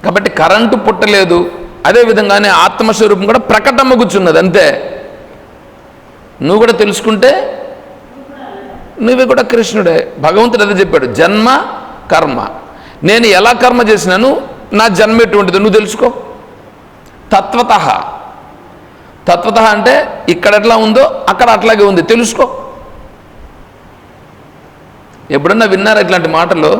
కాబట్టి కరెంటు పుట్టలేదు, అదేవిధంగానే ఆత్మస్వరూపం కూడా ప్రకటమగుచున్నది. అంతే. నువ్వు కూడా తెలుసుకుంటే నువ్వే కూడా కృష్ణుడే. భగవంతుడు అదే చెప్పాడు, జన్మ కర్మ. నేను ఎలా కర్మ చేసినాను, నా జన్మ ఎటువంటిది నువ్వు తెలుసుకో. తత్వత అంటే ఇక్కడ ఎట్లా ఉందో అక్కడ అట్లాగే ఉంది, తెలుసుకో. ఎప్పుడన్నా విన్నారా ఇట్లాంటి మాటలు?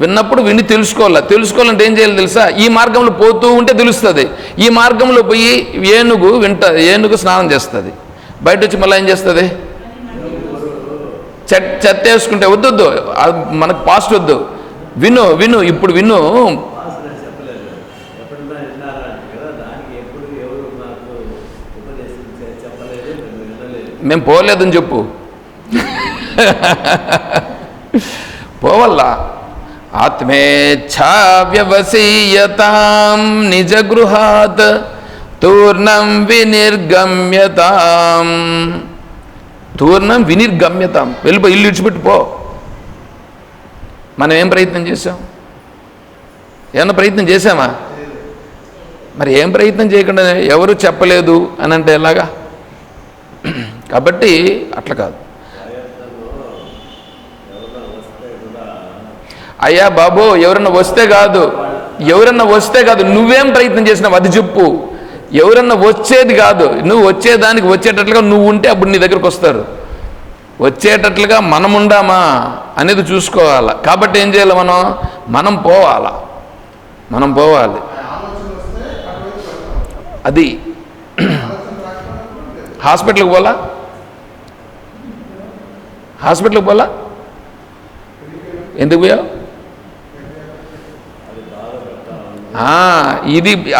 విన్నప్పుడు విని తెలుసుకోవాలంటే ఏం చేయాలి తెలుసా? ఈ మార్గంలో పోతూ ఉంటే తెలుస్తుంది. ఈ మార్గంలో పోయి ఏనుగు స్నానం చేస్తుంది, బయట వచ్చి మళ్ళీ ఏం చేస్తుంది? చెత్త వేసుకుంటే వద్దు, మనకు పాస్ట్ వద్దు. విను ఇప్పుడు విను. మేము పోలేదని చెప్పు. పోవల్లా. ఆత్మేచ్ఛా వ్యవసీయతాం నిజ గృహాత్ తూర్ణం వినిర్గమ్యతాం. తూర్ణం వినిర్గమ్యతాం. వెళ్ళిపో, ఇల్లు ఇడిచిపెట్టి పో. మనం ఏం ప్రయత్నం చేసాం? ఏమన్నా ప్రయత్నం చేసామా? మరి ఏం ప్రయత్నం చేయకుండా ఎవరు చెప్పలేదు అని అంటే ఎలాగా? కాబట్టి అట్లా కాదు. అయ్యా బాబు, ఎవరన్నా వస్తే కాదు, నువ్వేం ప్రయత్నం చేసినావు అది చెప్పు. ఎవరన్నా వచ్చేది కాదు, నువ్వు వచ్చేదానికి వచ్చేటట్లుగా నువ్వు ఉంటే అప్పుడు నీ దగ్గరకు వస్తారు. వచ్చేటట్లుగా మనం ఉండామా అనేది చూసుకోవాలి. కాబట్టి ఏం చేయాలి? మనం పోవాలి. అది హాస్పిటల్కి పోలా? ఎందుకు పోయావు?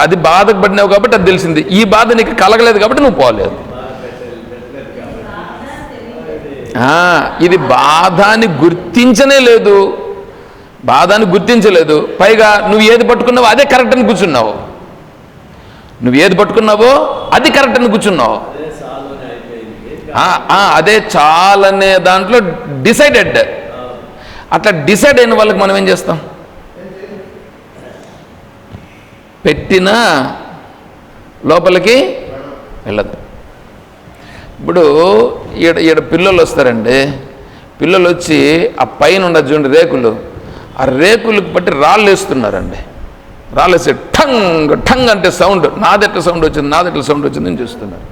అది బాధకు పడినావు కాబట్టి అది తెలిసింది. ఈ బాధ నీకు కలగలేదు కాబట్టి నువ్వు పోలేదు. ఇది బాధాన్ని గుర్తించలేదు. పైగా నువ్వు ఏది పట్టుకున్నావో అదే కరెక్ట్ అని కూర్చున్నావు. అదే చాలనే దాంట్లో డిసైడెడ్. అట్లా డిసైడ్ అయిన వాళ్ళకి మనం ఏం చేస్తాం? పెట్టినా లోపలికి వెళ్ళదు. ఇప్పుడు ఈడ పిల్లలు వస్తారండి. పిల్లలు వచ్చి ఆ పైన ఉండదు చూడండి రేకులు, ఆ రేకులకు బట్టి రాళ్ళు వేస్తున్నారండి. రాళ్ళు వేస్తే ఠంగ్ అంటే సౌండ్, నాదెట్ల సౌండ్ వచ్చిందని చూస్తున్నారు.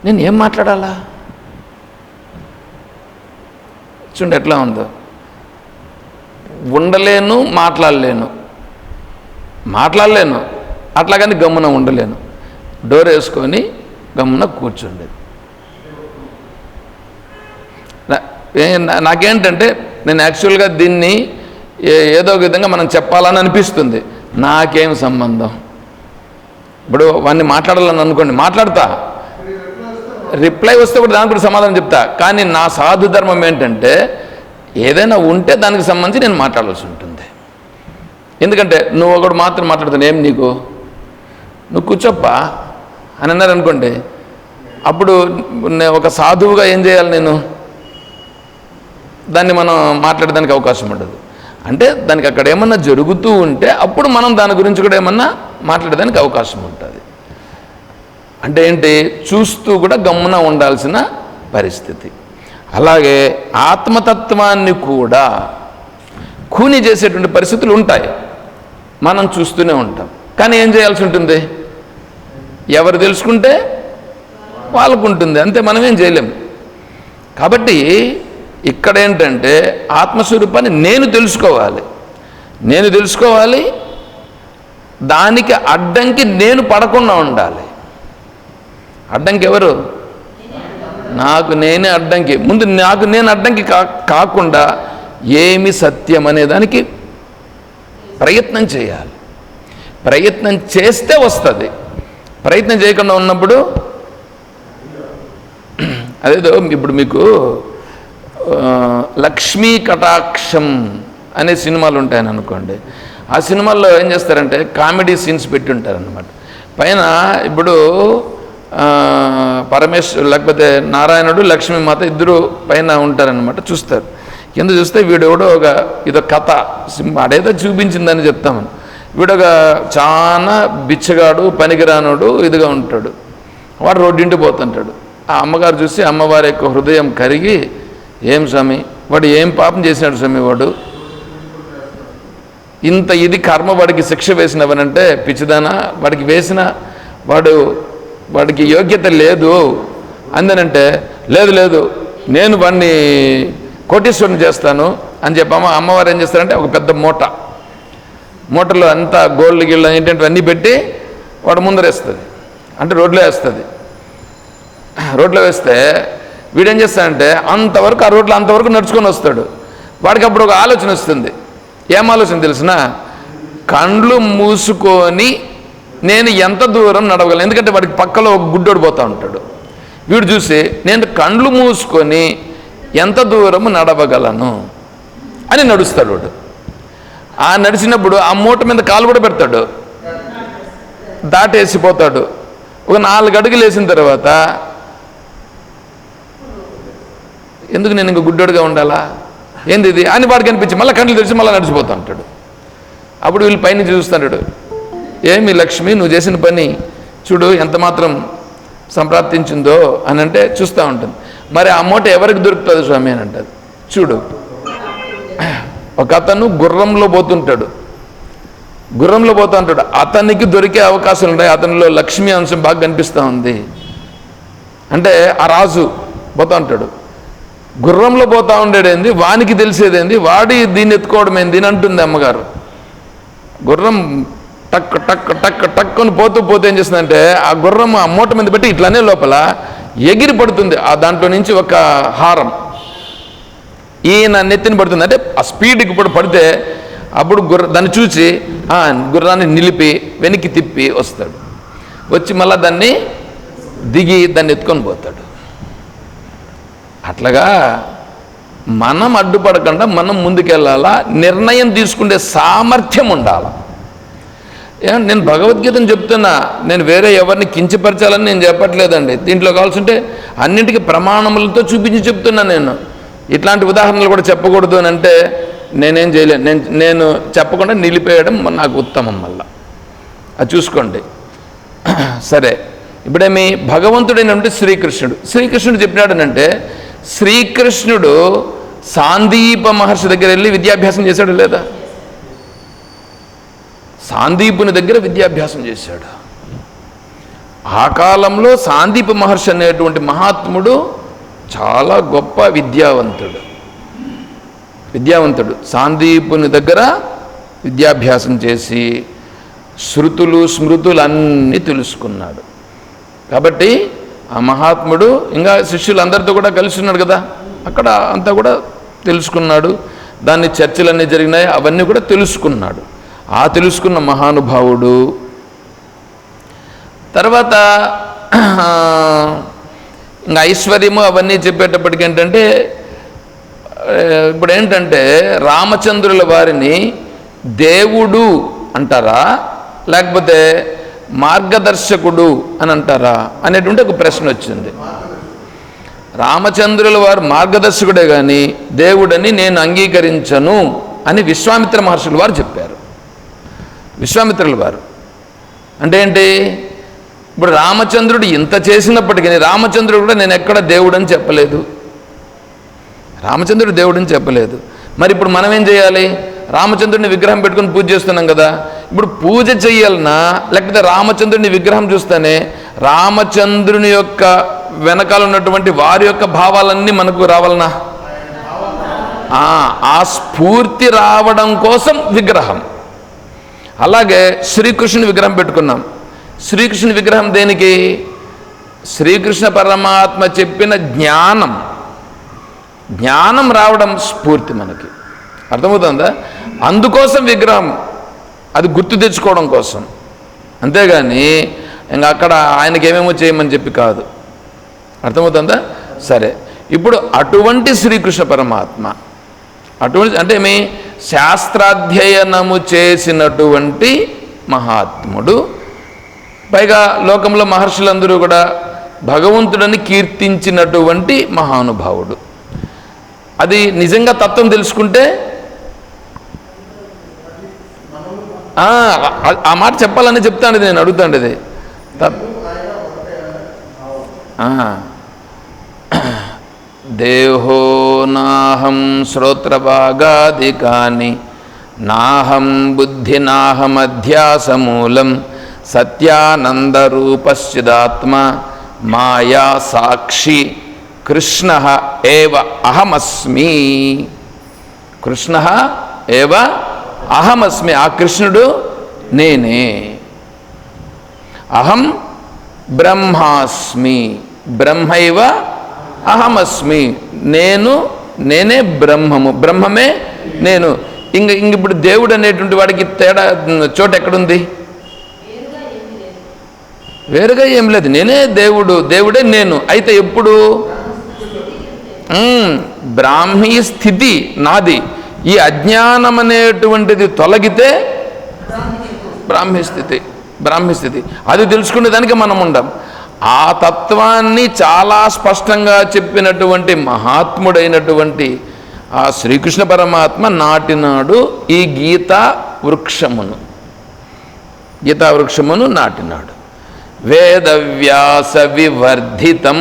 నేను ఏం మాట్లాడాలా? చూడండి ఎట్లా ఉందో. ఉండలేను, మాట్లాడలేను, అట్లాగని గమ్మున ఉండలేను. డోర్ వేసుకొని గమ్మున కూర్చుండేది. నాకేంటంటే నేను యాక్చువల్గా దీన్ని ఏదో ఒక విధంగా మనం చెప్పాలని అనిపిస్తుంది. నాకేం సంబంధం? ఇప్పుడు వాడిని మాట్లాడాలని అనుకోండి, మాట్లాడతా. రిప్లై వస్తే కూడా దానికి కూడా సమాధానం చెప్తా. కానీ నా సాధు ధర్మం ఏంటంటే ఏదైనా ఉంటే దానికి సంబంధించి నేను మాట్లాడాల్సి ఉంటుంది. ఎందుకంటే నువ్వు ఒకడు మాత్రం మాట్లాడుతాను, ఏం నీకు, నువ్వు కూర్చోప్పా అని అన్నారు అనుకోండి. అప్పుడు ఒక సాధువుగా ఏం చేయాలి? నేను దాన్ని మనం మాట్లాడడానికి అవకాశం ఉండదు. అంటే దానికి అక్కడ ఏమన్నా జరుగుతూ ఉంటే అప్పుడు మనం దాని గురించి కూడా ఏమన్నా మాట్లాడడానికి అవకాశం ఉంటుంది. అంటే ఏంటి? చూస్తూ కూడా గమ్మున ఉండాల్సిన పరిస్థితి. అలాగే ఆత్మతత్వాన్ని కూడా ఖూనీ చేసేటువంటి పరిస్థితులు ఉంటాయి. మనం చూస్తూనే ఉంటాం. కానీ ఏం చేయాల్సి ఉంటుంది? ఎవరు తెలుసుకుంటే వాళ్ళకు ఉంటుంది, అంతే. మనం ఏం చేయలేం. కాబట్టి ఇక్కడ ఏంటంటే ఆత్మస్వరూపాన్ని నేను తెలుసుకోవాలి. దానికి అడ్డంకి నేను పడకుండా ఉండాలి. అడ్డంకి ఎవరు? నాకు నేనే అడ్డంకి. ముందు నాకు నేను అడ్డంకి కాకుండా ఏమి సత్యం అనే దానికి ప్రయత్నం చేయాలి. ప్రయత్నం చేస్తే వస్తుంది. ప్రయత్నం చేయకుండా ఉన్నప్పుడు అదేదో ఇప్పుడు మీకు లక్ష్మీ కటాక్షం అనే సినిమాలు ఉంటాయని అనుకోండి. ఆ సినిమాల్లో ఏం చేస్తారంటే కామెడీ సీన్స్ పెట్టి ఉంటారన్నమాట. పైన ఇప్పుడు పరమేశ్వరు లేకపోతే నారాయణుడు లక్ష్మీమాత ఇద్దరు పైన ఉంటారనమాట. చూస్తారు. కింద చూస్తే వీడు ఎవడో ఇదో కథ అడేదో చూపించిందని చెప్తామని. వీడొక చాలా బిచ్చగాడు, పనికిరానుడు, ఇదిగా ఉంటాడు. వాడు రోడ్డింటి పోతుంటాడు. ఆ అమ్మగారు చూసి అమ్మవారి యొక్క హృదయం కరిగి, ఏం స్వామి, వాడు ఏం పాపం చేసినాడు స్వామి, వాడు ఇంత ఇది కర్మ వాడికి శిక్ష వేసినవనంటే, పిచ్చిదానా, వాడికి వేసిన వాడికి యోగ్యత లేదు అందనంటే, లేదు నేను వాడిని కోటీశ్వరుని చేస్తాను అని చెప్పి అమ్మవారు ఏం చేస్తారంటే, ఒక పెద్ద మూటలో అంతా గోల్డ్ గిల్డ్ ఏంటంటే అన్నీ పెట్టి వాడు ముందరేస్తుంది, అంటే రోడ్లో వేస్తుంది. రోడ్లో వేస్తే వీడేం చేస్తాడంటే అంతవరకు ఆ రోడ్లో అంతవరకు నడుచుకొని వస్తాడు. వాడికి అప్పుడు ఒక ఆలోచన వస్తుంది. ఏం ఆలోచన తెలిసిన, కండ్లు మూసుకొని నేను ఎంత దూరం నడవగలను, ఎందుకంటే వాడికి పక్కలో ఒక గుడ్డోడు పోతూ ఉంటాడు. వీడు చూసి నేను కండ్లు మూసుకొని ఎంత దూరం నడవగలను అని నడుస్తాడు. వాడు ఆ నడిచినప్పుడు ఆ మూట మీద కాలు కూడా పెడతాడు, దాటేసిపోతాడు. ఒక 4 అడుగులు వేసిన తర్వాత, ఎందుకు నేను ఇంక గుడ్డోడుగా ఉండాలా, ఏంది ఇది అని వాడికి అనిపించి మళ్ళీ కండ్లు తెరిచి మళ్ళీ నడిచిపోతూ ఉంటాడు. అప్పుడు వీళ్ళు పైన చూస్తాడు, ఏమి లక్ష్మి, నువ్వు చేసిన పని చూడు ఎంత మాత్రం సంప్రాప్తించిందో అని అంటే చూస్తూ ఉంటుంది. మరి ఆ మూట ఎవరికి దొరుకుతుంది స్వామి అని అంటది. చూడు, ఒక అతను గుర్రంలో పోతుంటాడు, అతనికి దొరికే అవకాశాలు ఉంటాయి. అతనిలో లక్ష్మీ అంశం బాగా కనిపిస్తూ ఉంది అంటే ఆ రాజు పోతూ ఉంటాడు. గుర్రంలో పోతూ ఉండేదేంది, వానికి తెలిసేదేంది, వాడి దీన్ని ఎత్తుకోవడం ఏంది అని అంటుంది అమ్మగారు. గుర్రం టక్ టక్ టక్ టక్ అని పోతే ఏం చేస్తుందంటే, ఆ గుర్రం ఆ మూట మీద పెట్టి ఇట్లానే లోపల ఎగిరి పడుతుంది. ఆ దాంట్లో నుంచి ఒక హారం ఈయన నెత్తిని పడుతుంది. అంటే ఆ స్పీడ్కి ఇప్పుడు పడితే అప్పుడు దాన్ని చూసి గుర్రాన్ని నిలిపి వెనక్కి తిప్పి వస్తాడు. వచ్చి మళ్ళీ దాన్ని దిగి దాన్ని ఎత్తుకొని పోతాడు. అట్లాగా మనం అడ్డుపడకుండా మనం ముందుకెళ్ళాలా, నిర్ణయం తీసుకునే సామర్థ్యం ఉండాలి. నేను భగవద్గీతను చెప్తున్నా, నేను వేరే ఎవరిని కించపరచాలని నేను చెప్పట్లేదండి. దీంట్లో కావాల్సి ఉంటే అన్నింటికీ ప్రమాణములతో చూపించి చెప్తున్నా. నేను ఇట్లాంటి ఉదాహరణలు కూడా చెప్పకూడదు అని అంటే నేనేం చేయలేను. నేను చెప్పకుండా నిలిపేయడం నాకు ఉత్తమం. మళ్ళా అది చూసుకోండి. సరే, ఇప్పుడేమి భగవంతుడైనటువంటి శ్రీకృష్ణుడు చెప్పినాడనంటే, శ్రీకృష్ణుడు సాందీప మహర్షి దగ్గర వెళ్ళి విద్యాభ్యాసం చేశాడు లేదా? సాందీపుని దగ్గర విద్యాభ్యాసం చేశాడు. ఆ కాలంలో సాందీప మహర్షి అనేటువంటి మహాత్ముడు చాలా గొప్ప విద్యావంతుడు. సాందీపుని దగ్గర విద్యాభ్యాసం చేసి శృతులు స్మృతులు అన్నీ తెలుసుకున్నాడు. కాబట్టి ఆ మహాత్ముడు ఇంకా శిష్యులందరితో కూడా కలిసి ఉన్నాడు కదా, అక్కడ అంతా కూడా తెలుసుకున్నాడు. దాన్ని చర్చలన్నీ జరిగినాయి, అవన్నీ కూడా తెలుసుకున్నాడు. ఆ తెలుసుకున్న మహానుభావుడు తర్వాత ఇంకా ఐశ్వర్యము అవన్నీ చెప్పేటప్పటికి ఏంటంటే, ఇప్పుడు ఏంటంటే రామచంద్రుల వారిని దేవుడు అంటారా లేకపోతే మార్గదర్శకుడు అని అంటారా అనేటువంటి ఒక ప్రశ్న వచ్చింది. రామచంద్రుల వారు మార్గదర్శకుడే కానీ దేవుడని నేను అంగీకరించను అని విశ్వామిత్ర మహర్షుల వారు చెప్పారు. విశ్వామిత్రుల వారు అంటే ఏంటి, ఇప్పుడు రామచంద్రుడు ఇంత చేసినప్పటికీ రామచంద్రుడు కూడా నేను ఎక్కడ దేవుడని చెప్పలేదు, రామచంద్రుడు దేవుడని చెప్పలేదు. మరి ఇప్పుడు మనం ఏం చేయాలి? రామచంద్రుడిని విగ్రహం పెట్టుకుని పూజ చేస్తున్నాం కదా, ఇప్పుడు పూజ చెయ్యాలన్నా లేకపోతే రామచంద్రుడిని విగ్రహం చూస్తేనే రామచంద్రుని యొక్క వెనకాల ఉన్నటువంటి వారి యొక్క భావాలన్నీ మనకు రావాలనా? ఆ స్ఫూర్తి రావడం కోసం విగ్రహం. అలాగే శ్రీకృష్ణుని విగ్రహం పెట్టుకున్నాం. శ్రీకృష్ణుని విగ్రహం దేనికి? శ్రీకృష్ణ పరమాత్మ చెప్పిన జ్ఞానం రావడం స్ఫూర్తి మనకి. అర్థమవుతుందా? అందుకోసం విగ్రహం, అది గుర్తు తెచ్చుకోవడం కోసం, అంతేగాని ఇంకా అక్కడ ఆయనకి ఏమేమో చేయమని చెప్పి కాదు. అర్థమవుతుందా? సరే, ఇప్పుడు అటువంటి శ్రీకృష్ణ పరమాత్మ అటువంటి అంటే ఏమి శాస్త్రాధ్యయనము చేసినటువంటి మహాత్ముడు, పైగా లోకంలో మహర్షులందరూ కూడా భగవంతుడని కీర్తించినటువంటి మహానుభావుడు. అది నిజంగా తత్వం తెలుసుకుంటే ఆ మాట చెప్పాలని చెప్తాను, నేను అడుగుతాండి ఇది. దేహో నాహం శ్రోత్రభాగాదికాని నాహం బుద్ధి నాహం అధ్యాసమూలం సత్యానందరూపశ్చిదాత్మ మాయా సాక్షి కృష్ణ ఏవ అహమస్మి. కృష్ణ ఏవ అహమస్మి, ఆ కృష్ణుడు నేనే. అహం బ్రహ్మాస్మి, బ్రహ్మైవ అహమస్మి, నేనే బ్రహ్మము, బ్రహ్మమే నేను. ఇప్పుడు దేవుడు అనేటువంటి వాడికి తేడా చోటు ఎక్కడుంది? వేరుగా ఏం లేదు, నేనే దేవుడు, దేవుడే నేను. అయితే ఎప్పుడు? బ్రాహ్మీ స్థితి నాది. ఈ అజ్ఞానం అనేటువంటిది తొలగితే బ్రాహ్మీ స్థితి అది తెలుసుకునే దానికి మనం ఉండం. ఆ తత్వాన్ని చాలా స్పష్టంగా చెప్పినటువంటి మహాత్ముడైనటువంటి ఆ శ్రీకృష్ణ పరమాత్మ నాటినాడు ఈ గీతా వృక్షమును నాటినాడు. వేదవ్యాస వివర్ధితం.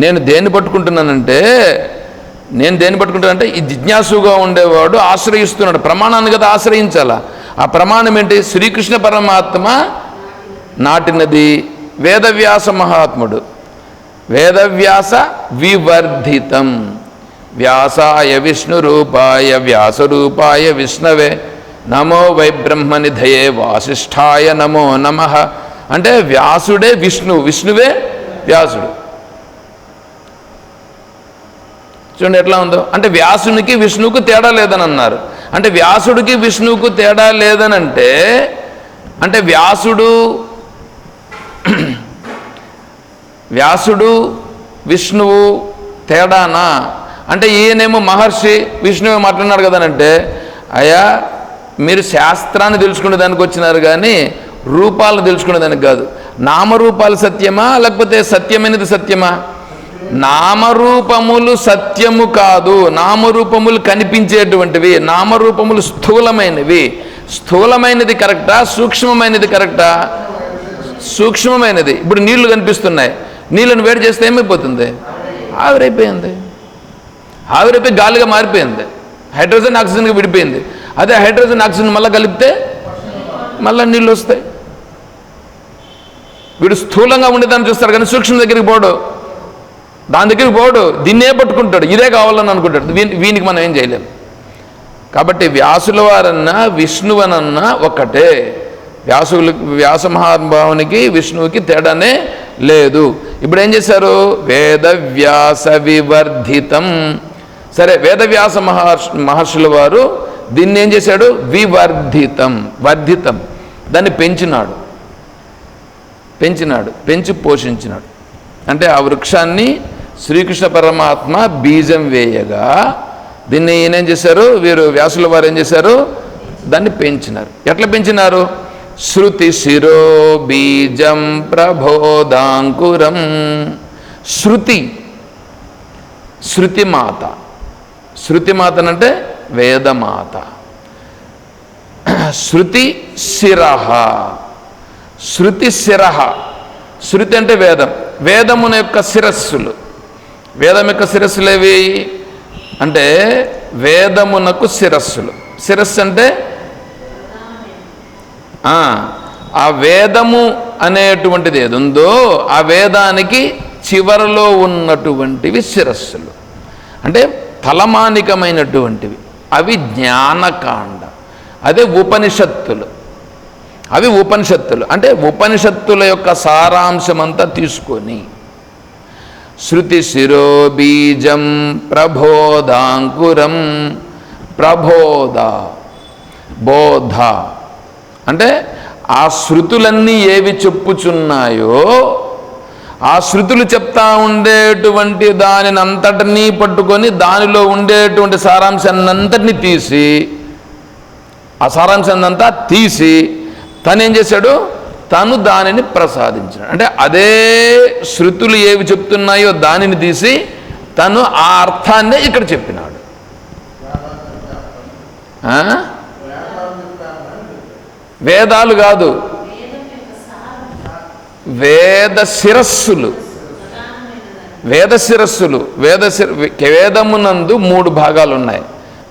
నేను దేన్ని పట్టుకుంటున్నానంటే ఈ జిజ్ఞాసుగా ఉండేవాడు ఆశ్రయిస్తున్నాడు ప్రమాణాన్ని కదా ఆశ్రయించాలా. ఆ ప్రమాణం ఏంటి? శ్రీకృష్ణ పరమాత్మ నాటినది వేదవ్యాస మహాత్ముడు. వేదవ్యాస వివర్ధితం. వ్యాసాయ విష్ణు రూపాయ వ్యాసరూపాయ విష్ణవే నమో వై బ్రహ్మనిధయే వాసిష్ఠాయ నమో నమః. అంటే వ్యాసుడే విష్ణువే వ్యాసుడు. చూడండి ఎట్లా ఉందో. అంటే వ్యాసునికి విష్ణువుకు తేడా లేదని అన్నారు. అంటే వ్యాసుడికి విష్ణువుకు తేడా లేదనంటే అంటే వ్యాసుడు విష్ణువు తేడానా? అంటే ఈయనేమో మహర్షి, విష్ణువే మాట్లాడినాడు కదనంటే, అయ్యా మీరు శాస్త్రాన్ని తెలుసుకునే దానికి వచ్చినారు కానీ రూపాలను తెలుసుకునే దానికి కాదు. నామరూపాలు సత్యమా లేకపోతే సత్యమైనది సత్యమా? నామరూపములు సత్యము కాదు, నామరూపములు కనిపించేటువంటివి. నామరూపములు స్థూలమైనవి. స్థూలమైనది కరెక్టా, సూక్ష్మమైనది కరెక్టా? సూక్ష్మమైనది. ఇప్పుడు నీళ్లు కనిపిస్తున్నాయి, నీళ్ళను వేడి చేస్తే ఏమైపోతుంది? ఆవిరైపోయింది. ఆవిరైపోయి గాలిగా మారిపోయింది, హైడ్రోజన్ ఆక్సిజన్గా విడిపోయింది. అదే హైడ్రోజన్ ఆక్సిజన్ మళ్ళీ కలిపితే మళ్ళీ నీళ్ళు వస్తాయి. వీడు స్థూలంగా ఉండేదాన్ని చూస్తాడు కానీ సూక్ష్మ దగ్గరికి పోడు, దాని దగ్గరికి పోడు, దీన్నే పట్టుకుంటాడు, ఇదే కావాలని అనుకుంటాడు. వీనికి మనం ఏం చేయలేము. కాబట్టి వ్యాసుల వారన్నా విష్ణువనన్నా ఒక్కటే. వ్యాస మహానుభావునికి విష్ణువుకి తేడానే లేదు. ఇప్పుడు ఏం చేశారు? వేదవ్యాస వివర్ధితం. సరే, వేదవ్యాస మహర్షుల వారు దీన్ని ఏం చేశాడు? వర్ధితం, దాన్ని పెంచి పోషించినాడు. అంటే ఆ వృక్షాన్ని శ్రీకృష్ణ పరమాత్మ బీజం వేయగా దీన్ని ఈయనేం చేశారు? వీరు వ్యాసుల వారు ఏం చేశారు? దాన్ని పెంచినారు. ఎట్లా పెంచినారు? శృతి శిరో బీజం ప్రబోధాంకురం. శృతిమాతనంటే వేదమాత. శృతి శిరః. శృతి అంటే వేదమున యొక్క శిరస్సులు. వేదం యొక్క శిరస్సులేవి అంటే వేదమునకు శిరస్సు అంటే ఆ వేదము అనేటువంటిది ఏది ఉందో ఆ వేదానికి చివరలో ఉన్నటువంటివి శిరస్సులు. అంటే తలమానికమైనటువంటివి. అవి జ్ఞానకాండ, అదే ఉపనిషత్తులు. అంటే ఉపనిషత్తుల యొక్క సారాంశమంతా తీసుకొని శృతి శిరో బీజం ప్రబోధాంకురం. బోధ అంటే ఆ శృతులన్నీ ఏవి చెప్పుచున్నాయో ఆ శృతులు చెప్తా ఉండేటువంటి దానిని అంతటినీ పట్టుకొని దానిలో ఉండేటువంటి సారాంశాన్నంతటినీ తీసి ఆ సారాంశాన్నంతా తీసి తనేం చేశాడు? తను దానిని ప్రసాదించాడు. అంటే అదే శృతులు ఏవి చెప్తున్నాయో దానిని తీసి తను ఆ అర్థాన్నే ఇక్కడ చెప్పినాడు. వేదాలు కాదు, వేద శిరస్సులు. వేదమునందు 3 భాగాలు ఉన్నాయి.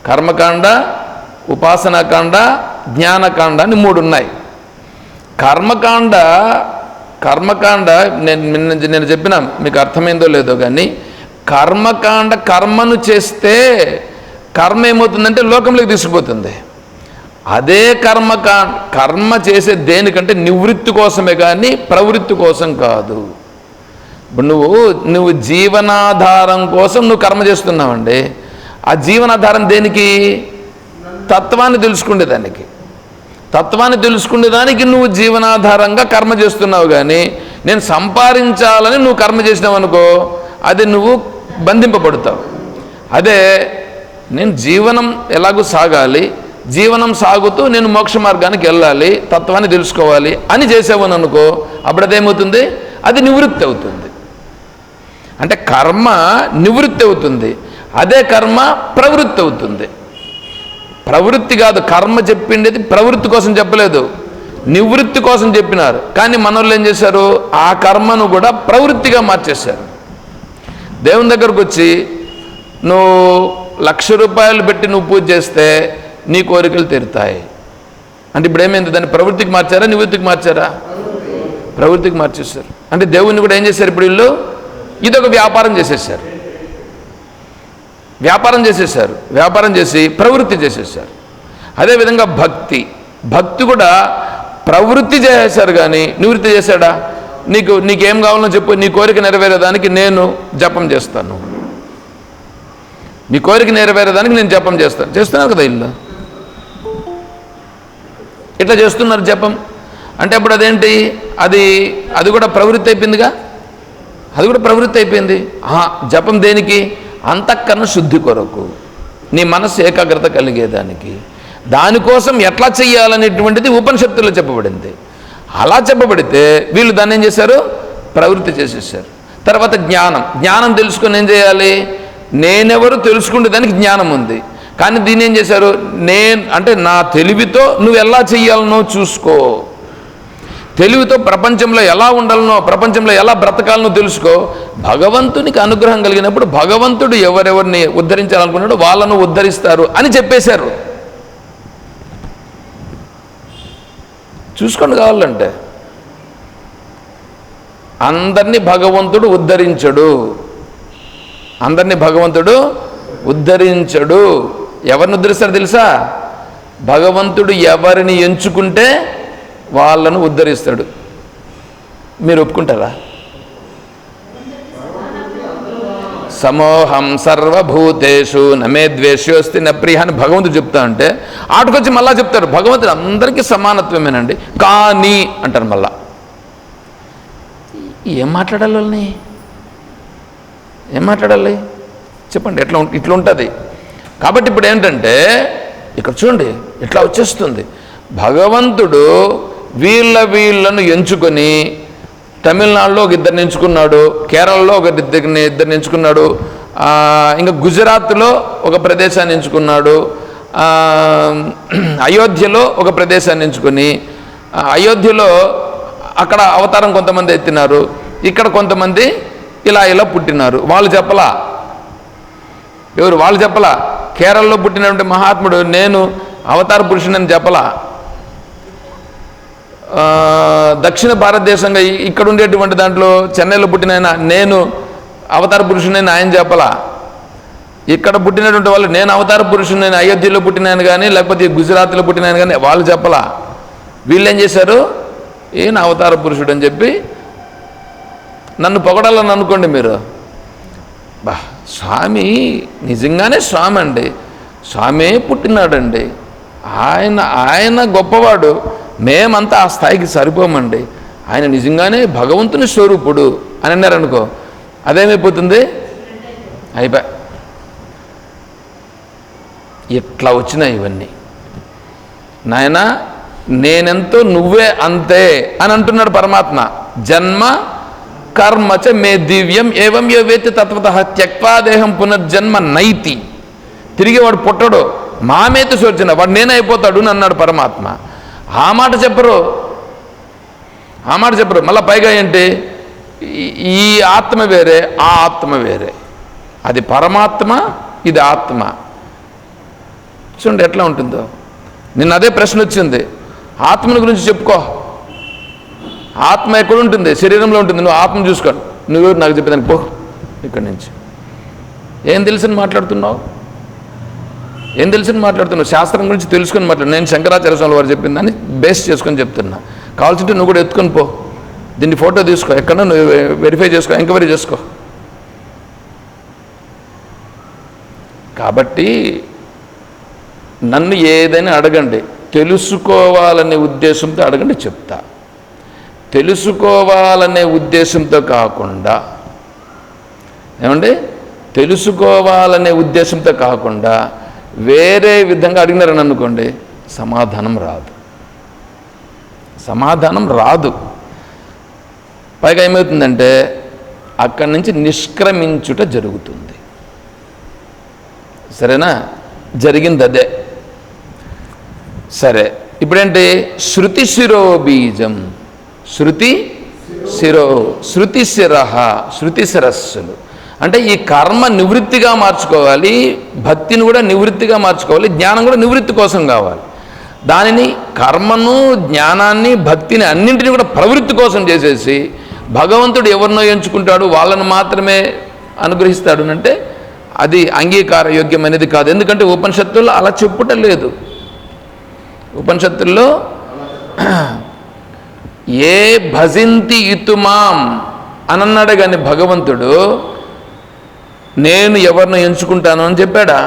కర్మకాండ, ఉపాసనాకాండ, జ్ఞానకాండ అని 3 ఉన్నాయి. కర్మకాండ నేను చెప్పిన మీకు అర్థమైందో లేదో కానీ, కర్మను చేస్తే కర్మ ఏమవుతుందంటే లోకంలోకి తీసుకుపోతుంది. అదే కర్మ చేసే దేనికంటే నివృత్తి కోసమే కానీ ప్రవృత్తి కోసం కాదు. ఇప్పుడు నువ్వు జీవనాధారం కోసం నువ్వు కర్మ చేస్తున్నావండి. ఆ జీవనాధారం దేనికి? తత్వాన్ని తెలుసుకునేదానికి నువ్వు జీవనాధారంగా కర్మ చేస్తున్నావు. కానీ నేను సంపాదించాలని నువ్వు కర్మ చేసినావు అనుకో, అది నువ్వు బంధింపబడతావు. అదే నేను జీవనం ఎలాగూ సాగాలి, జీవనం సాగుతూ నేను మోక్ష మార్గానికి వెళ్ళాలి, తత్వాన్ని తెలుసుకోవాలి అని చేసావని అనుకో, అప్పుడు అదేమవుతుంది? అది నివృత్తి అవుతుంది. అంటే కర్మ నివృత్తి అవుతుంది, అదే కర్మ ప్రవృత్తి అవుతుంది. ప్రవృత్తి కాదు, కర్మ చెప్పిండేది ప్రవృత్తి కోసం చెప్పలేదు, నివృత్తి కోసం చెప్పినారు. కానీ మనోళ్ళు ఏం చేశారు? ఆ కర్మను కూడా ప్రవృత్తిగా మార్చేశారు. దేవుని దగ్గరకు వచ్చి నువ్వు 1,00,000 రూపాయలు పెట్టి నువ్వు పూజ చేస్తే నీ కోరికలు తీరుతాయి అంటే ఇప్పుడు ఏమైంది? దాన్ని ప్రవృత్తికి మార్చారా, నివృత్తికి మార్చారా? ప్రవృత్తికి మార్చేశారు. అంటే దేవుణ్ణి కూడా ఏం చేశారు? ఇప్పుడు వీళ్ళు ఇదొక వ్యాపారం చేసేసారు. వ్యాపారం చేసి ప్రవృత్తి చేసేసారు. అదేవిధంగా భక్తి కూడా ప్రవృత్తి చేసేసారు కానీ నివృత్తి చేశాడా? నీకేం కావాలో చెప్పు, నీ కోరిక నెరవేరేదానికి నేను జపం చేస్తాను, నీ కోరిక నెరవేరేదానికి నేను జపం చేస్తున్నారు కదా ఇల్లు. ఇట్లా చేస్తున్నారు జపం అంటే అప్పుడు అదేంటి? అది కూడా ప్రవృత్తి అయిపోయిందిగా. అది కూడా ప్రవృత్తి అయిపోయింది. జపం దేనికి? అంతఃకరణ శుద్ధి కొరకు, నీ మనస్సు ఏకాగ్రత కలిగేదానికి. దానికోసం ఎట్లా చెయ్యాలనేటువంటిది ఉపనిషత్తుల్లో చెప్పబడింది. అలా చెప్పబడితే వీళ్ళు దాన్ని ఏం చేశారు? ప్రవృత్తి చేసేసారు. తర్వాత జ్ఞానం తెలుసుకొని ఏం చేయాలి? నేనెవరు తెలుసుకునే దానికి జ్ఞానం ఉంది. కానీ దీన్ని ఏం చేశారు? అంటే నా తెలివితో నువ్వు ఎలా చెయ్యాలనో చూసుకో, తెలివితో ప్రపంచంలో ఎలా ఉండాలనో, ప్రపంచంలో ఎలా బ్రతకాలనో తెలుసుకో. భగవంతునికి అనుగ్రహం కలిగినప్పుడు భగవంతుడు ఎవరెవరిని ఉద్ధరించాలనుకున్నాడో వాళ్ళను ఉద్ధరిస్తారు అని చెప్పేశారు. చూసుకోండి కావాలంటే. అందరినీ భగవంతుడు ఉద్ధరించడు. ఎవరిని ఉద్ధరిస్తాడు తెలుసా? భగవంతుడు ఎవరిని ఎంచుకుంటే వాళ్ళను ఉద్ధరిస్తాడు. మీరు ఒప్పుకుంటారా? సమోహం సర్వభూతేషు నమే ద్వేషోస్తి న ప్రియ అని భగవంతుడు చెప్తా అంటే ఆటకొచ్చి మళ్ళా చెప్తారు భగవంతుడు అందరికీ సమానత్వమేనండి కానీ అంటారు. మళ్ళా ఏం మాట్లాడాలి చెప్పండి? ఇట్లా ఉంటుంది. కాబట్టి ఇప్పుడు ఏంటంటే ఇక్కడ చూడండి ఇట్లా వచ్చేస్తుంది. భగవంతుడు వీళ్ళను ఎంచుకొని తమిళనాడులో ఒక 2 ఎంచుకున్నాడు, కేరళలో ఒక 2 ఎంచుకున్నాడు, ఇంకా గుజరాత్లో ఒక ప్రదేశాన్ని ఎంచుకున్నాడు, అయోధ్యలో ఒక ప్రదేశాన్ని ఎంచుకొని అయోధ్యలో అక్కడ అవతారం కొంతమంది ఎత్తినారు, ఇక్కడ కొంతమంది ఇలా పుట్టినారు. వాళ్ళు చెప్పలా. వాళ్ళు చెప్పలా. కేరళలో పుట్టినటువంటి మహాత్ముడు నేను అవతార పురుషుని చెప్పలా. దక్షిణ భారతదేశంగా ఇక్కడ ఉండేటువంటి దాంట్లో చెన్నైలో పుట్టిన నేను అవతార పురుషుని ఆయన చెప్పలా. ఇక్కడ పుట్టినటువంటి వాళ్ళు నేను అవతార పురుషుని అయోధ్యలో పుట్టినాను కానీ లేకపోతే గుజరాత్లో పుట్టినాను కానీ వాళ్ళు చెప్పలా. వీళ్ళు ఏం చేశారు? ఈయన అవతార పురుషుడు అని చెప్పి నన్ను పొగడాలని అనుకోండి మీరు. స్వామి నిజంగానే స్వామి అండి, స్వామి పుట్టినాడండి, ఆయన గొప్పవాడు, మేమంతా ఆ స్థాయికి సరిపోమండి, ఆయన నిజంగానే భగవంతుని స్వరూపుడు అని అన్నారనుకో, అదేమైపోతుంది? అయిపోయి ఇట్లా వచ్చినాయి ఇవన్నీ. నాయన నేనెంతో నువ్వే అంతే అని అంటున్నాడు పరమాత్మ. జన్మ కర్మచ మే దివ్యం ఏవం యో వేత్తి తత్వతః త్యక్వా దేహం పునర్జన్మ నైతి. తిరిగి వాడు పుట్టడు, మామేతి సోర్చిన వాడు నేనే అయిపోతాడు అని అన్నాడు పరమాత్మ. ఆ మాట చెప్పరు. మళ్ళీ పైగా ఏంటి, ఈ ఆత్మ వేరే, ఆ ఆత్మ వేరే. అది పరమాత్మ, ఇది ఆత్మ. చూడండి ఎట్లా ఉంటుందో. నిన్న అదే ప్రశ్న వచ్చింది, ఆత్మని గురించి చెప్పుకో. ఆత్మ ఎక్కడ ఉంటుంది? శరీరంలో ఉంటుంది. నువ్వు ఆత్మ చూసుకో. నువ్వు నాకు చెప్పేదానికి పో ఇక్కడి నుంచి. ఏం తెలుసని మాట్లాడుతున్నావు? శాస్త్రం గురించి తెలుసుకొని మాట్లాడు. నేను శంకరాచార్య స్వామి వారు చెప్పింది దాన్ని బేస్ చేసుకొని చెప్తున్నా. కావాల్సింటే నువ్వు కూడా ఎత్తుకొని పో, దీన్ని ఫోటో తీసుకో, ఎక్కడన్నా నువ్వు వెరిఫై చేసుకో, ఎంక్వైరీ చేసుకో. కాబట్టి నన్ను ఏదైనా అడగండి, తెలుసుకోవాలనే ఉద్దేశంతో అడగండి, చెప్తా. తెలుసుకోవాలనే ఉద్దేశంతో కాకుండా, ఏమండి, తెలుసుకోవాలనే ఉద్దేశంతో కాకుండా వేరే విధంగా అడిగినారని అనుకోండి, సమాధానం రాదు. పైగా ఏమవుతుందంటే అక్కడి నుంచి నిష్క్రమించుట జరుగుతుంది. సరేనా? జరిగింది అదే. సరే, ఇప్పుడేంటి? శృతి శిరోబీజం, శృతి శిరస్సులు అంటే ఈ కర్మ నివృత్తిగా మార్చుకోవాలి, భక్తిని కూడా నివృత్తిగా మార్చుకోవాలి, జ్ఞానం కూడా నివృత్తి కోసం కావాలి. దానిని కర్మను, జ్ఞానాన్ని, భక్తిని అన్నింటినీ కూడా ప్రవృత్తి కోసం చేసేసి భగవంతుడు ఎవరినో ఎంచుకుంటాడు, వాళ్ళను మాత్రమే అనుగ్రహిస్తాడు అంటే అది అంగీకార యోగ్యమైనది కాదు. ఎందుకంటే ఉపనిషత్తుల్లో అలా చెప్పుట లేదు. ఉపనిషత్తుల్లో ఏ భజింతి ఇతుమాం అని అన్నాడు కానీ భగవంతుడు నేను ఎవరిని ఎంచుకుంటాను అని చెప్పాడా?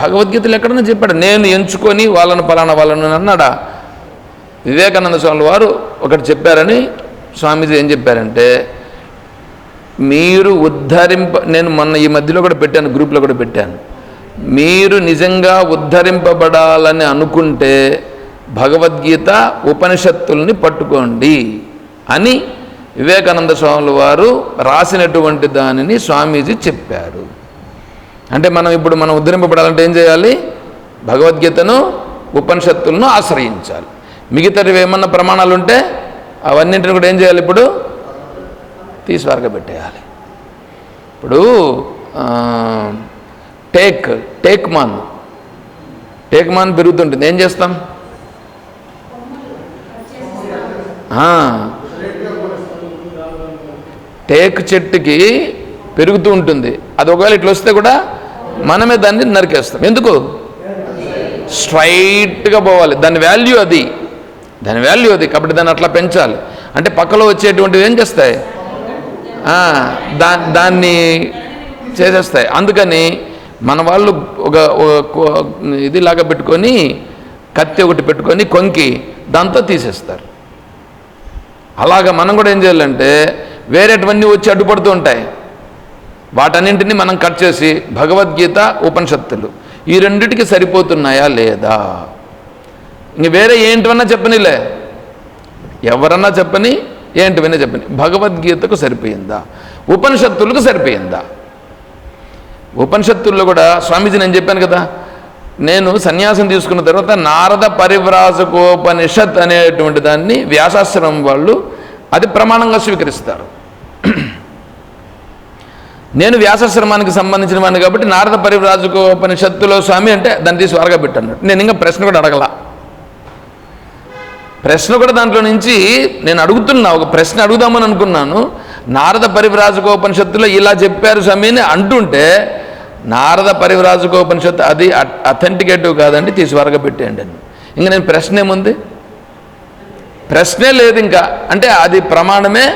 భగవద్గీతలు ఎక్కడన్నా చెప్పాడు? నేను ఎంచుకొని పలానా వాళ్ళను అన్నాడా? వివేకానంద స్వామి వారు ఒకటి చెప్పారని స్వామీజీ ఏం చెప్పారంటే, మీరు నేను మొన్న ఈ మధ్యలో కూడా పెట్టాను, గ్రూప్లో కూడా పెట్టాను, మీరు నిజంగా ఉద్ధరింపబడాలని అనుకుంటే భగవద్గీత ఉపనిషత్తుల్ని పట్టుకోండి అని వివేకానంద స్వాముల వారు రాసినటువంటి దానిని స్వామీజీ చెప్పారు. అంటే మనం ఉద్ధరింపబడాలంటే ఏం చేయాలి? భగవద్గీతను, ఉపనిషత్తులను ఆశ్రయించాలి. మిగతావి ఏమన్నా ప్రమాణాలు ఉంటే అవన్నింటిని కూడా ఏం చేయాలి? ఇప్పుడు తీసి వరగబెట్టేయాలి. ఇప్పుడు టేక్ మాన్ పెరుగుతుంటుంది, ఏం చేస్తాం? టేక్ చెట్టుకి పెరుగుతూ ఉంటుంది, అది ఒకవేళ ఇట్లా వస్తే కూడా మనమే దాన్ని నరికేస్తాం. ఎందుకు? స్ట్రైట్గా పోవాలి, దాని వాల్యూ అది కాబట్టి దాన్ని అట్లా పెంచాలి. అంటే పక్కలో వచ్చేటువంటివి ఏం చేస్తాయి? దాన్ని చేసేస్తాయి. అందుకని మన వాళ్ళు ఒక ఇదిలాగా పెట్టుకొని, కత్తి ఒకటి పెట్టుకొని కొంకి దాంతో తీసేస్తారు. అలాగా మనం కూడా ఏం చేయాలంటే వేరేటివన్నీ వచ్చి అడ్డుపడుతూ ఉంటాయి, వాటన్నింటినీ మనం కట్ చేసి భగవద్గీత, ఉపనిషత్తులు ఈ రెండిటికి సరిపోతున్నాయా లేదా? ఇంక వేరే ఏంటివన్నా చెప్పనిలే, ఎవరన్నా చెప్పని, ఏంటివన్నా చెప్పని, భగవద్గీతకు సరిపోయిందా? ఉపనిషత్తులకు సరిపోయిందా? ఉపనిషత్తుల్లో కూడా స్వామీజీ నేను చెప్పాను కదా, నేను సన్యాసం తీసుకున్న తర్వాత నారద పరివ్రాజకోపనిషత్ అనేటువంటి దాన్ని వ్యాసాశ్రమం వాళ్ళు అది ప్రమాణంగా స్వీకరిస్తారు. నేను వ్యాసాశ్రమానికి సంబంధించిన వాడిని కాబట్టి నారద పరివ్రాజకోపనిషత్తులో స్వామి అంటే దాన్ని తీసి వారగా పెట్టాను. నేను ఇంకా ప్రశ్న కూడా అడగల. ప్రశ్న కూడా దాంట్లో నుంచి నేను అడుగుతున్నా, ఒక ప్రశ్న అడుగుదామని అనుకున్నాను. నారద పరివ్రాజకోపనిషత్తులో ఇలా చెప్పారు స్వామి అని అంటుంటే, నారద పరివ్రాజకోపనిషత్తు అది అథెంటికేటివ్ కాదండి, తీసి వరగబెట్టేయండి అని. ఇంకా నేను ప్రశ్న ఏముంది? ప్రశ్నే లేదు ఇంకా. అంటే అది ప్రమాణమే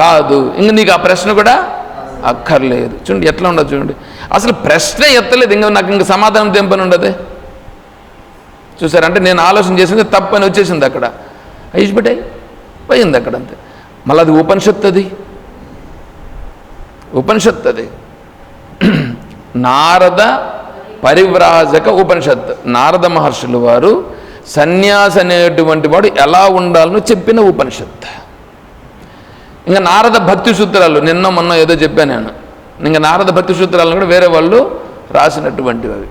కాదు, ఇంక నీకు ఆ ప్రశ్న కూడా అక్కర్లేదు. చూడండి ఎట్లా ఉండదు, చూడండి అసలు ప్రశ్నే ఎత్తలేదు, ఇంకా నాకు ఇంక సమాధానం తెంపని ఉండదు. చూసారంటే నేను ఆలోచన చేసింది తప్పు అని వచ్చేసింది, అక్కడ అయిపోయి పోయింది అక్కడ అంతే. మళ్ళీ అది ఉపనిషత్తు అది నారద పరివ్రాజక ఉపనిషత్తు. నారద మహర్షులు వారు సన్యాసి అనేటువంటి వాడు ఎలా ఉండాలని చెప్పిన ఉపనిషత్తు. ఇంకా నారద భక్తి సూత్రాలు మొన్న ఏదో చెప్పాను నేను, ఇంకా నారద భక్తి సూత్రాలను కూడా వేరే వాళ్ళు రాసినటువంటివి అవి.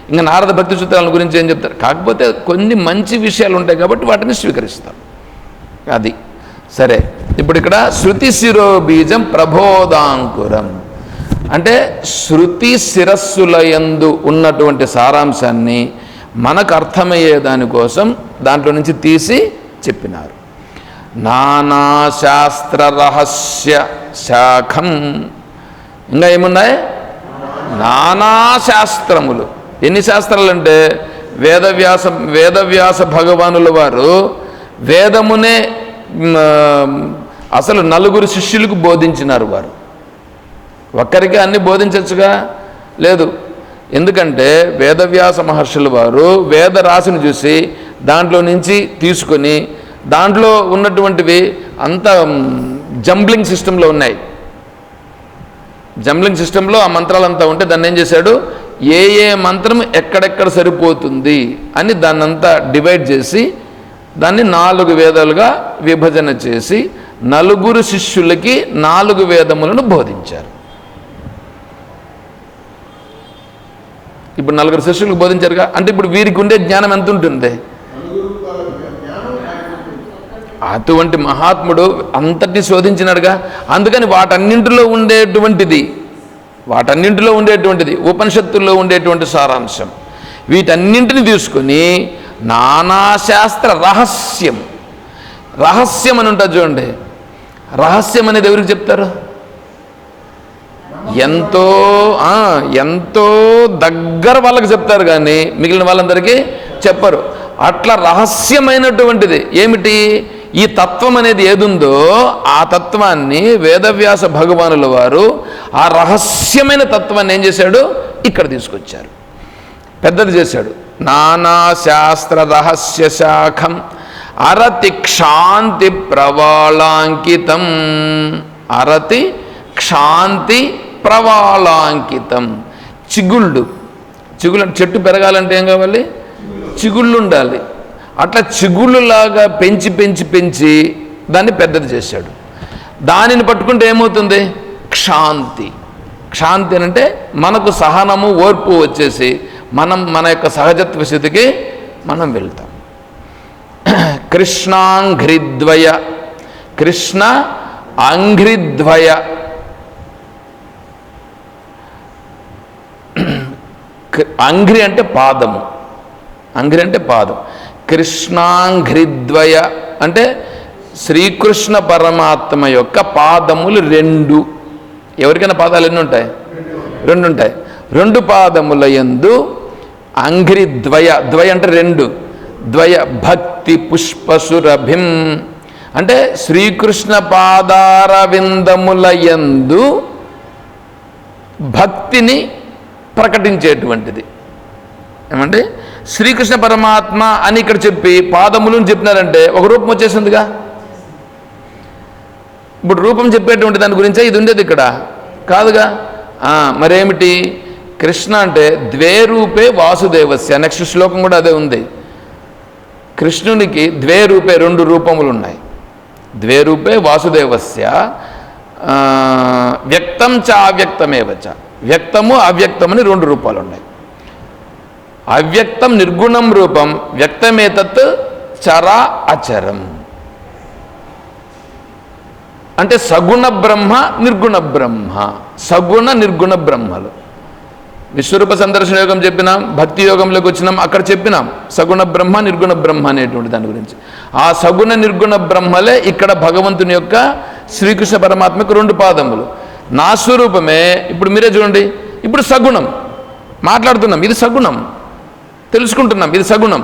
ఇంకా నారద భక్తి సూత్రాల గురించి ఏం చెప్తారు. కాకపోతే కొన్ని మంచి విషయాలు ఉంటాయి కాబట్టి వాటిని స్వీకరిస్తాం. అది సరే. ఇప్పుడు ఇక్కడ శృతి శిరోబీజం ప్రబోధాంకురం అంటే శృతి శిరస్సుల యందు ఉన్నటువంటి సారాంశాన్ని మనకు అర్థమయ్యే దానికోసం దాంట్లో నుంచి తీసి చెప్పినారు. నానాశాస్త్ర రహస్య శాఖం, ఇంకా ఏమున్నాయి? నానాశాస్త్రములు. ఎన్ని శాస్త్రాలు అంటే వేదవ్యాస భగవానుల వారు వేదమునే అసలు 4 శిష్యులకు బోధించినారు. వారు ఒక్కరికి అన్ని బోధించచ్చుగా? లేదు. ఎందుకంటే వేదవ్యాస మహర్షుల వారు వేద రాశిని చూసి దాంట్లో నుంచి తీసుకొని దాంట్లో ఉన్నటువంటివి అంత జంబ్లింగ్ సిస్టంలో ఉన్నాయి. జంబ్లింగ్ సిస్టంలో ఆ మంత్రాలంతా ఉంటే దాన్ని ఏం చేశాడు, ఏ మంత్రం ఎక్కడెక్కడ సరిపోతుంది అని దాన్నంతా డివైడ్ చేసి దాన్ని 4 వేదాలుగా విభజన చేసి 4 శిష్యులకి 4 వేదములను బోధించారు. ఇప్పుడు 4 శిష్యులకు బోధించారుగా. అంటే ఇప్పుడు వీరికి ఉండే జ్ఞానం ఎంత ఉంటుంది? అటువంటి మహాత్ముడు అంతటిని శోధించినాడుగా. అందుకని వాటన్నింటిలో ఉండేటువంటిది ఉపనిషత్తుల్లో ఉండేటువంటి సారాంశం. వీటన్నింటిని తీసుకొని నానాశాస్త్ర రహస్యం అని ఉంటుంది చూడండి. రహస్యం అనేది ఎవరికి చెప్తారు? ఎంతో దగ్గర వాళ్ళకి చెప్తారు కానీ మిగిలిన వాళ్ళందరికీ చెప్పరు. అట్లా రహస్యమైనటువంటిది ఏమిటి? ఈ తత్వం అనేది ఏదుందో ఆ తత్వాన్ని వేదవ్యాస భగవానుల వారు ఆ రహస్యమైన తత్వాన్ని ఏం చేశాడు? ఇక్కడ తీసుకొచ్చారు, పెద్దది చేశాడు. నానాశాస్త్ర రహస్య శాఖం అరతి క్షాంతి ప్రవాళాంకితం. అరతి క్షాంతి ప్రవాళాంకితం. చిగుళ్ళు చెట్టు పెరగాలంటే ఏం కావాలి? చిగుళ్ళు ఉండాలి. అట్లా చిగుళ్ళులాగా పెంచి దాన్ని పెద్దది చేశాడు. దానిని పట్టుకుంటే ఏమవుతుంది? క్షాంతి అంటే మనకు సహనము ఓర్పు వచ్చేసి మన యొక్క సహజత్వ స్థితికి మనం వెళ్తాం. కృష్ణ అంఘ్రిద్వయ అంఘ్రి అంటే పాదము. కృష్ణాంఘ్రిద్వయ అంటే శ్రీకృష్ణ పరమాత్మ యొక్క పాదములు 2. ఎవరికైనా పాదాలు ఎన్ని ఉంటాయి? 2 ఉంటాయి. 2 పాదముల యందు అంఘ్రిద్వయ అంటే 2 ద్వయ భక్తి పుష్పసురభిం అంటే శ్రీకృష్ణ పాదార విందముల యందు భక్తిని ప్రకటించేటువంటిది. ఏమంటే శ్రీకృష్ణ పరమాత్మ అని ఇక్కడ చెప్పి పాదములను చెప్పినారంటే ఒక రూపం వచ్చేసిందిగా. ఇప్పుడు రూపం చెప్పేటువంటి దాని గురించే ఇది ఉండేది, ఇక్కడ కాదుగా. మరేమిటి? కృష్ణ అంటే ద్వే రూపే వాసుదేవస్య. నెక్స్ట్ శ్లోకం కూడా అదే ఉంది. కృష్ణునికి 2 రూపములు ఉన్నాయి. 2 రూపే వాసుదేవస్య వ్యక్తం చ అవ్యక్తమేవచ. వ్యక్తము అవ్యక్తమని 2 రూపాలు ఉన్నాయి. అవ్యక్తం నిర్గుణం రూపం, వ్యక్తమేతత్ చర అచరం. అంటే సగుణ బ్రహ్మ నిర్గుణ బ్రహ్మ, సగుణ నిర్గుణ బ్రహ్మలు. విశ్వరూప సందర్శన యోగం చెప్పినాం, భక్తి యోగంలోకి వచ్చినాం, అక్కడ చెప్పినాం సగుణ బ్రహ్మ నిర్గుణ బ్రహ్మ అనేటువంటి దాని గురించి. ఆ సగుణ నిర్గుణ బ్రహ్మలే ఇక్కడ భగవంతుని యొక్క శ్రీకృష్ణ పరమాత్మకు 2 పాదములు. నా స్వరూపమే ఇప్పుడు మీరే చూడండి. ఇప్పుడు సగుణం మాట్లాడుతున్నాం, ఇది సగుణం. తెలుసుకుంటున్నాం, ఇది సగుణం.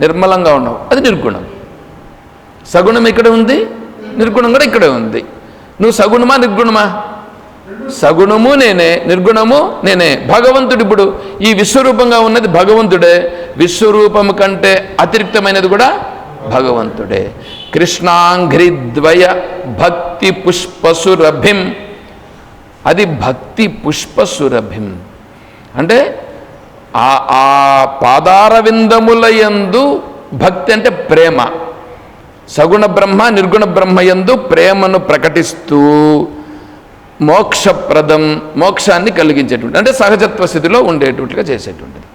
నిర్మలంగా ఉన్నావు, అది నిర్గుణం. సగుణం ఇక్కడ ఉంది, నిర్గుణం కూడా ఇక్కడే ఉంది. నువ్వు సగుణమా నిర్గుణమా? సగుణము నేనే, నిర్గుణము నేనే. భగవంతుడు ఇప్పుడు ఈ విశ్వరూపంగా ఉన్నది భగవంతుడే, విశ్వరూపము కంటే అతిరిక్తమైనది కూడా భగవంతుడే. కృష్ణాంఘ్రిద్వయ భక్తి పుష్పసురభిం, అది భక్తి పుష్పసురభిం అంటే ఆ పాదారవిందముల యందు భక్తి అంటే ప్రేమ. సగుణ బ్రహ్మ నిర్గుణ బ్రహ్మ యందు ప్రేమను ప్రకటిస్తూ మోక్షప్రదం, మోక్షాన్ని కలిగించేటువంటి, అంటే సహజత్వ స్థితిలో ఉండేటట్టుగా చేసేటువంటిది.